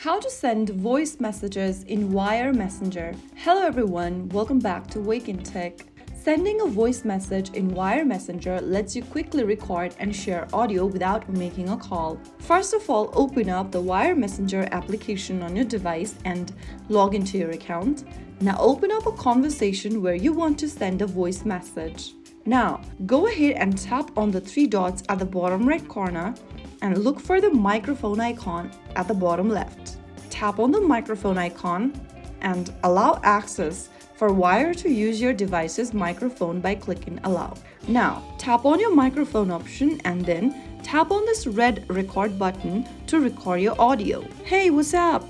How to send voice messages in Wire Messenger. Hello everyone, welcome back to Wake&Tech. Sending a voice message in Wire Messenger lets you quickly record and share audio without making a call. First of all, open up the Wire Messenger application on your device and log into your account. Now open up a conversation where you want to send a voice message. Now, go ahead and tap on the three dots at the bottom right corner and look for the microphone icon at the bottom left. Tap on the microphone icon and allow access for Wire to use your device's microphone by clicking Allow. Now, tap on your microphone option and then tap on this red record button to record your audio. Hey, what's up?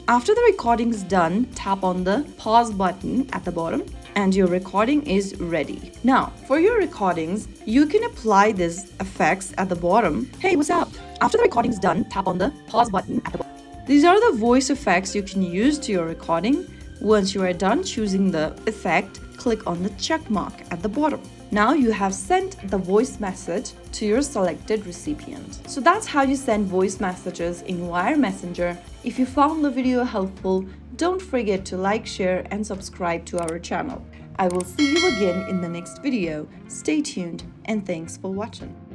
After the recording is done, tap on the pause button at the bottom and your recording is ready. Now, for your recordings, you can apply these effects at the bottom. Hey, what's up? After the recording is done, tap on the pause button at the bottom. These are the voice effects you can use to your recording. Once you are done choosing the effect, click on the check mark at the bottom. Now you have sent the voice message to your selected recipient. So that's how you send voice messages in Wire Messenger. If you found the video helpful, don't forget to like, share, and subscribe to our channel. I will see you again in the next video. Stay tuned and thanks for watching.